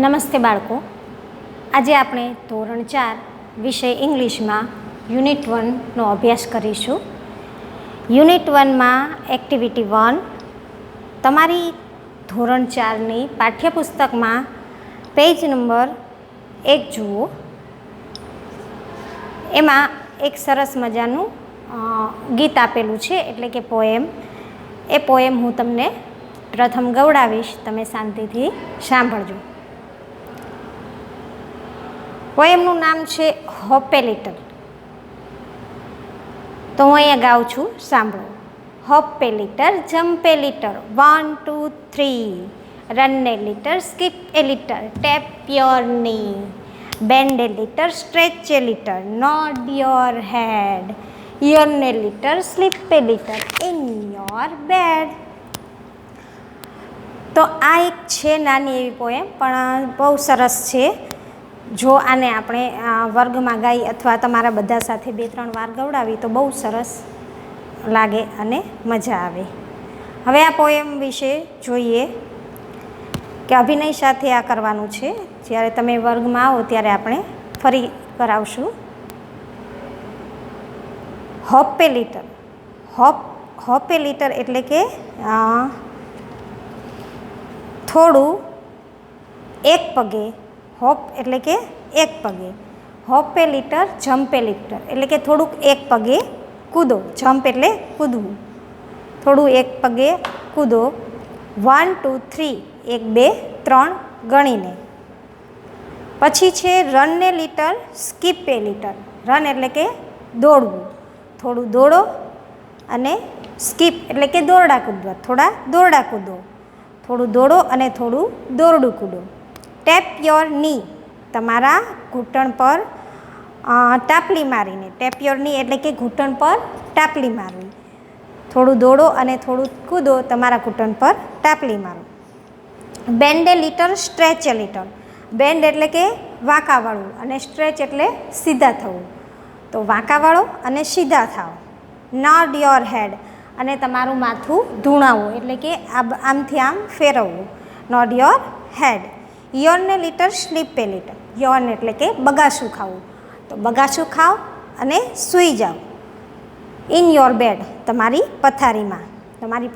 નમસ્તે બાળકો, આજે આપણે ધોરણ 4 વિષય ઇંગ્લિશમાં યુનિટ 1નો અભ્યાસ કરીશું. યુનિટ 1માં એક્ટિવિટી 1 તમારી ધોરણ 4ની પાઠ્યપુસ્તકમાં પેજ નંબર 1 જુઓ. એમાં એક સરસ મજાનું ગીત આપેલું છે, એટલે કે પોએમ. એ પોએમ હું તમને પ્રથમ ગવડાવીશ, તમે શાંતિથી સાંભળજો. પોએમનું નામ છે હોપ એ લિટલ. તો હું અહીંયા ગાઉં છું, સાંભળો. Hop a little, jump a little, 1 2 3, run a little, skip a little, tap your knee, bend a little, stretch a little, nod your head, yawn a little, sleep a little in your bed. તો આ એક છે નાની એવી poem, પણ બહુ સરસ છે. જો આને આપણે વર્ગમાં ગાઈ અથવા તમારા બધા સાથે 2-3 વાર ગવડાવી તો બહુ સરસ લાગે અને મજા આવે. હવે આ પોએમ વિશે જોઈએ કે અભિનય સાથે આ કરવાનું છે. જ્યારે તમે વર્ગમાં આવો ત્યારે આપણે ફરી કરાવશું. Hope a little. Hope a little એટલે કે થોડું એક પગે. હોપ એટલે કે એક પગે. Hope a little, jump a little એટલે કે થોડુંક એક પગે કૂદો. જમ્પ એટલે કૂદવું. થોડું એક પગે કૂદો. 1 2 3, 1 2 3 ગણીને. પછી છે run a little, skip a little. Run એટલે કે દોડવું. થોડું દોડો. અને સ્કીપ એટલે કે દોરડા કૂદવા. થોડા દોરડા કૂદો. થોડું દોડો અને થોડું દોરડું કૂદો. ટેપ યોર ની, તમારા ઘૂંટણ પર ટાપલી મારીને. ટેપ યોર ની એટલે કે ઘૂંટણ પર ટાપલી મારવી. થોડું દોડો અને થોડું કૂદો, તમારા ઘૂંટણ પર ટાપલી મારો. Band a little, stretch a little. Band એટલે કે વાંકાવાળું અને સ્ટ્રેચ એટલે સીધા થવું. તો વાંકાવાળો અને સીધા થાવ. નોડ યોર હેડ અને તમારું માથું ધૂણાવવું એટલે કે આમથી આમ ફેરવવું. Nod your head. Yawn a little, sleep a little. Yawn એટલે કે બગાસું ખાવું. તો બગાસું ખાઓ અને સૂઈ જાઓ. ઇન યોર બેડ, તમારી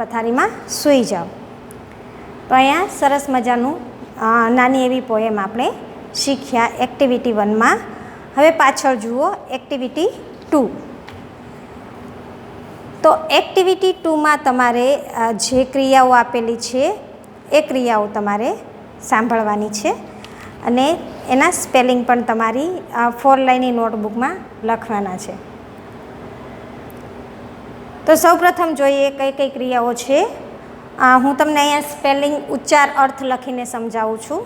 પથારીમાં સૂઈ જાઓ. તો અહીંયા સરસ મજાનું નાની એવી પોએમ આપણે શીખ્યા એક્ટિવિટી 1માં. હવે પાછળ જુઓ એક્ટિવિટી 2. તો એક્ટિવિટી 2માં તમારે જે ક્રિયાઓ આપેલી છે એ ક્રિયાઓ તમારે સાંભળવાની છે અને એના સ્પેલિંગ પણ તમારી 4 લાઈનની નોટબુકમાં લખવાના છે. તો સૌપ્રથમ જોઈએ કઈ કઈ ક્રિયાઓ છે. હું તમને અહીંયા સ્પેલિંગ, ઉચ્ચાર, અર્થ લખીને સમજાવું છું.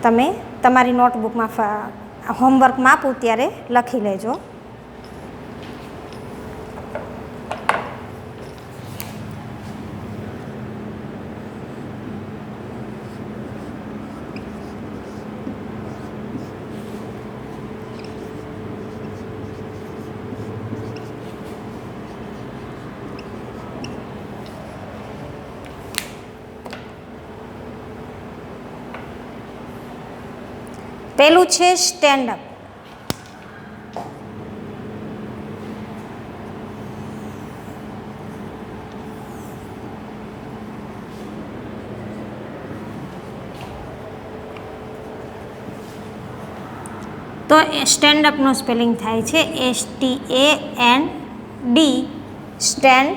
તમે તમારી નોટબુકમાં હોમવર્કમાં આપું ત્યારે લખી લેજો. પહેલું છે સ્ટેન્ડ અપ. તો સ્ટેન્ડ અપનો સ્પેલિંગ થાય છે STAND, stand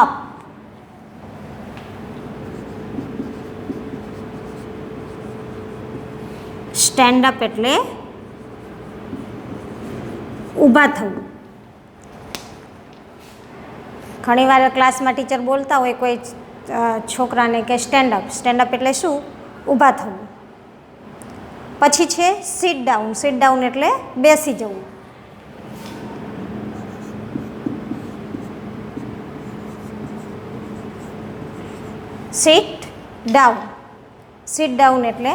up. Stand up એટલે ઊભા થવું. ઘણીવાર ક્લાસમાં ટીચર બોલતા હોય કોઈ છોકરાને કે સ્ટેન્ડ અપ. સ્ટેન્ડ અપ એટલે શું? ઊભા થવું. પછી છે સિટ ડાઉન. સિટ ડાઉન એટલે બેસી જવું. Sit down. સિટ ડાઉન એટલે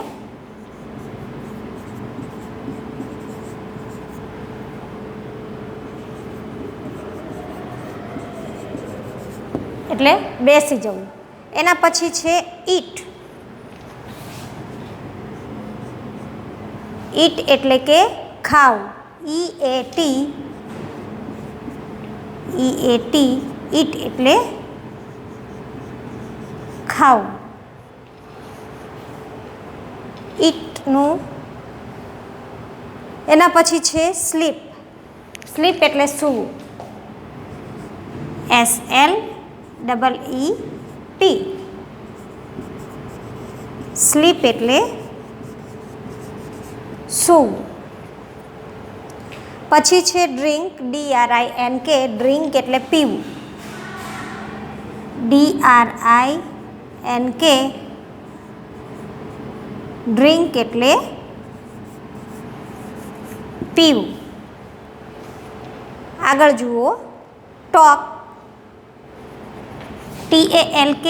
એટલે બેસી જવું. એના પછી છે ઈટ. ઈટ એટલે કે ખાવું. EAT, ઈટ એટલે ખાવું. ઈટનું. એના પછી છે સ્લીપ. સ્લીપ એટલે સૂવું. SLEET. સ્લીપ એટલે સૂવું. પછી છે ડ્રિંક. DRINK. ડ્રિંક એટલે પીવું. DRINK. ડ્રિંક એટલે પીવું. આગળ જુઓ ટોક. TALK.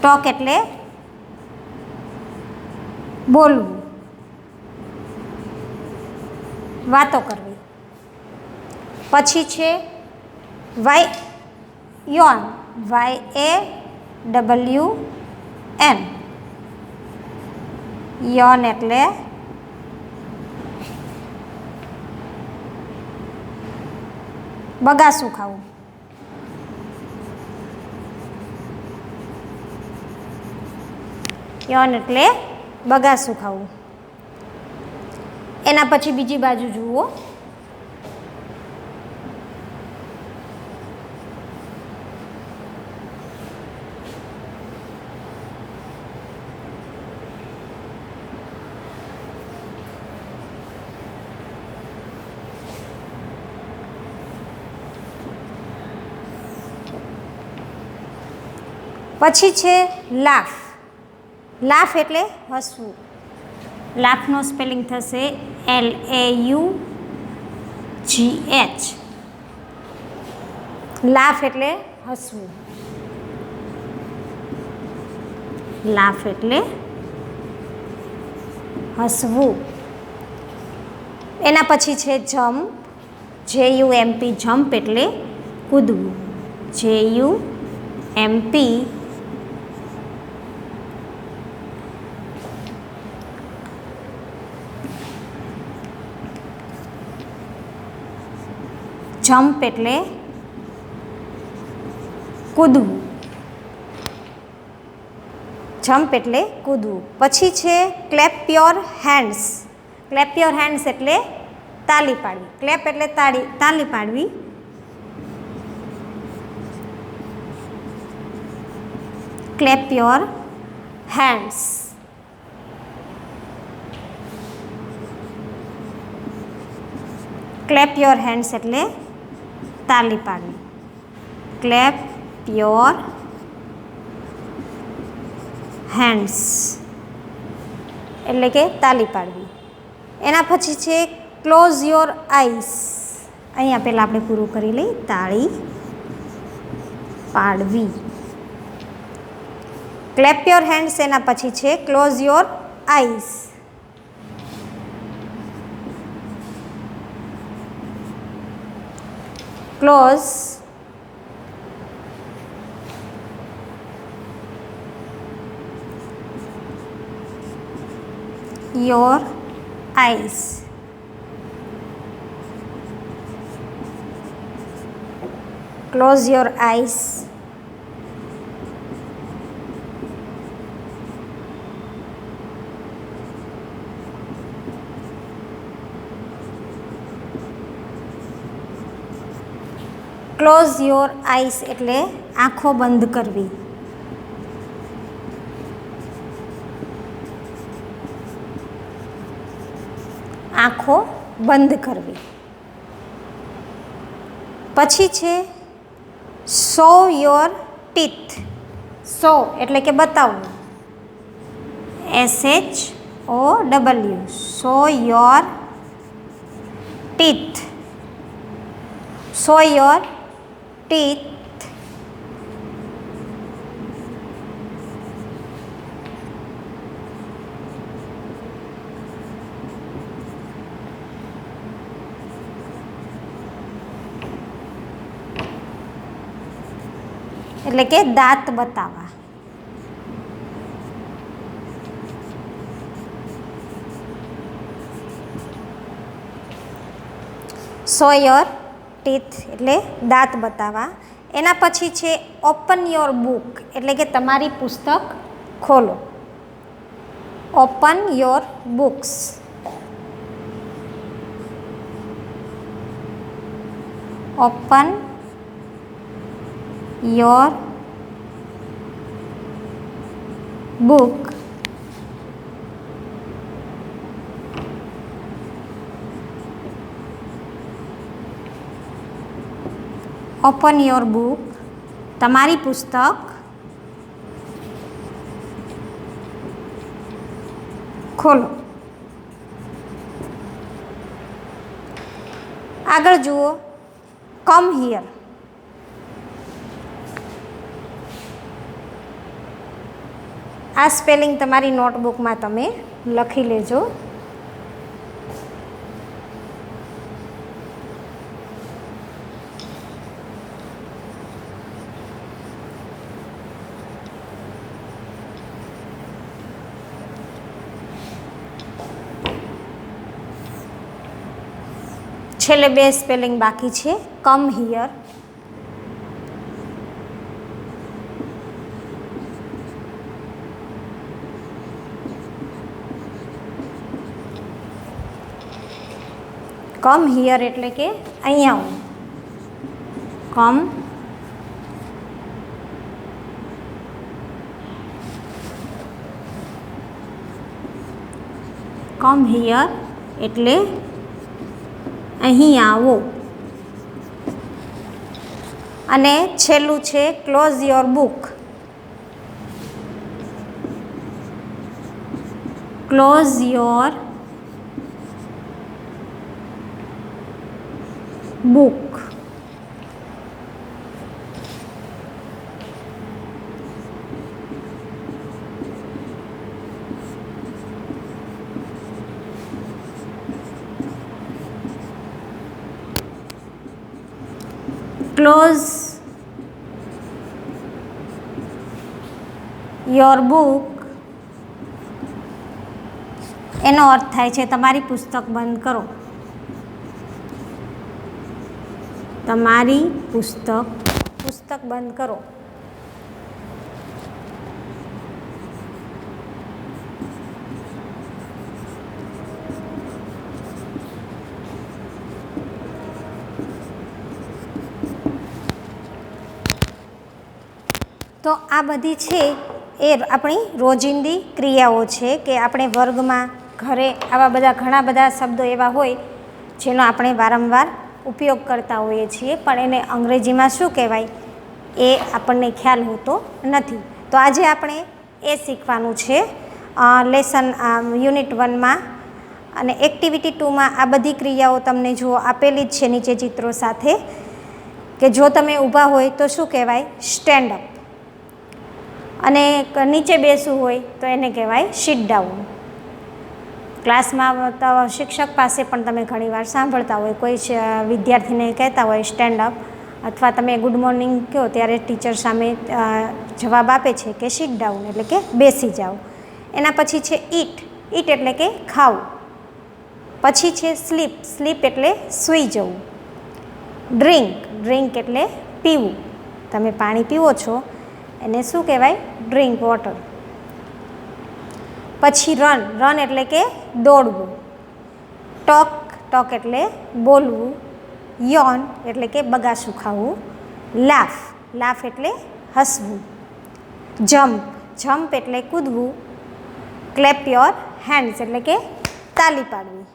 ટોક એટલે બોલવું, વાતો કરવી. પછી છે યાર્ન. YAWN. યાર્ન એટલે બગાસું ખાવું. યાર્ન એટલે બગાસું ખાવું. એના પછી બીજી બાજુ જુઓ. પછી છે લાફ. લાફ એટલે હસવું. લાફનો સ્પેલિંગ થશે LAUGH. લાફ એટલે હસવું. લાફ એટલે હસવું. એના પછી છે જમ્પ. JUMP. જમ્પ એટલે કૂદવું. JUMP. જમ્પ એટલે કૂદવું. જમ્પ એટલે કૂદવું. પછી છે clap your hands. Clap your hands એટલે તાલી પાડવી. ક્લેપ એટલે તાલી પાડવી. Clap your hands. Clap your hands એટલે તાલી પાડવી. ક્લેપ યોર હેન્ડ્સ એટલે કે તાલી પાડવી. એના પછી છે ક્લોઝ યોર આઈસ. અહીંયા પહેલાં આપણે પૂરું કરી લઈ. તાળી પાડવી. Clap your hands. એના પછી છે close your eyes. Close your eyes. Close your eyes. Close your eyes એટલે આંખો બંધ કરવી. આંખો બંધ કરવી. પછી છે શો યોર ટીથ. શો એટલે કે બતાવવું. SHOW. Show your teeth. Show your teeth. એટલે કે દાંત બતાવવા. શો યોર ટીથ એટલે દાંત બતાવવા. એના પછી છે ઓપન યોર બુક એટલે કે તમારી પુસ્તક ખોલો. Open your books. Open your book. Open your book તમારી પુસ્તક ખોલો. આગળ જુઓ કમ હિયર. આ સ્પેલિંગ તમારી નોટબુકમાં તમે લખી લેજો. છેલ્લે બે સ્પેલિંગ બાકી છે. Come here. કમ હિયર એટલે કે અહીંયા આવો. કમ હિયર એટલે અહીં આવો. અને છેલ્લું છે close your book. Close your book. Close your book એનો અર્થ થાય છે તમારી પુસ્તક બંધ કરો. તમારી પુસ્તક બંધ કરો. તો આ બધી છે એ આપણી રોજિંદી ક્રિયાઓ છે કે આપણે વર્ગમાં ઘરે આવા બધા ઘણા બધા શબ્દો એવા હોય જેનો આપણે વારંવાર ઉપયોગ કરતા હોઈએ છીએ, પણ એને અંગ્રેજીમાં શું કહેવાય એ આપણને ખ્યાલ હોતો નથી. તો આજે આપણે એ શીખવાનું છે લેસન યુનિટ 1માં અને એક્ટિવિટી 2માં. આ બધી ક્રિયાઓ તમને જુઓ આપેલી જ છે નીચે ચિત્રો સાથે, કે જો તમે ઊભા હોય તો શું કહેવાય સ્ટેન્ડ અપ, અને નીચે બેસવું હોય તો એને કહેવાય સિટ ડાઉન. ક્લાસમાં શિક્ષક પાસે પણ તમે ઘણીવાર સાંભળતા હોય, કોઈ વિદ્યાર્થીને કહેતા હોય સ્ટેન્ડ અપ, અથવા તમે ગુડ મોર્નિંગ કહો ત્યારે ટીચર સામે જવાબ આપે છે કે સિટ ડાઉન એટલે કે બેસી જાઓ. એના પછી છે ઈટ. ઈટ એટલે કે ખાવું. પછી છે સ્લીપ. સ્લીપ એટલે સૂઈ જવું. ડ્રિંક. ડ્રિંક એટલે પીવું. તમે પાણી પીવો છો એને શું કહેવાય ડ્રિંક વોટર. પછી રન. રન એટલે કે દોડવું. ટોક. ટોક એટલે બોલવું. યોન એટલે કે બગાસું ખાવું. લાફ. લાફ એટલે હસવું. જમ્પ. જમ્પ એટલે કૂદવું. ક્લેપ યોર હેન્ડ્સ એટલે કે તાલી પાડવી.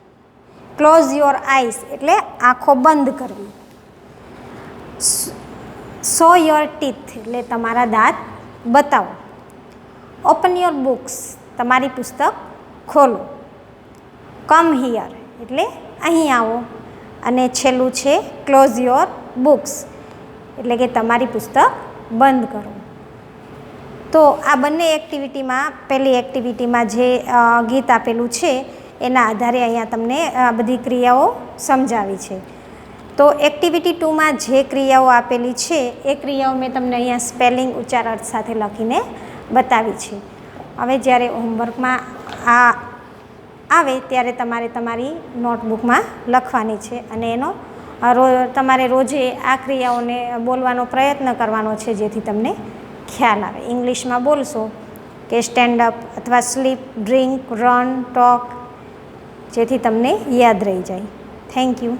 ક્લોઝ યોર આઈસ એટલે આંખો બંધ કરવી. શો યોર ટીથ એટલે તમારા દાંત બતાવો. ઓપન યોર બુક્સ તમારી પુસ્તક ખોલો. કમ હિયર એટલે અહીં આવો. અને છેલ્લું છે ક્લોઝ યોર બુક્સ એટલે કે તમારી પુસ્તક બંધ કરો. તો આ બંને એક્ટિવિટીમાં પહેલી એક્ટિવિટીમાં જે ગીત આપેલું છે એના આધારે અહીંયા તમને આ બધી ક્રિયાઓ સમજાવી છે. તો એક્ટિવિટી 2માં જે ક્રિયાઓ આપેલી છે એ ક્રિયાઓ મેં તમને અહીંયા સ્પેલિંગ ઉચ્ચાર અર્થ સાથે લખીને બતાવી છે. હવે જ્યારે હોમવર્કમાં આ આવે ત્યારે તમારે તમારી નોટબુકમાં લખવાની છે અને એનો તમારે રોજે આ ક્રિયાઓને બોલવાનો પ્રયત્ન કરવાનો છે, જેથી તમને ખ્યાલ આવે. ઇંગ્લિશમાં બોલશો કે સ્ટેન્ડ અપ અથવા સ્લીપ, ડ્રિંક, રન, ટોક, જેથી તમને યાદ રહી જાય. Thank you.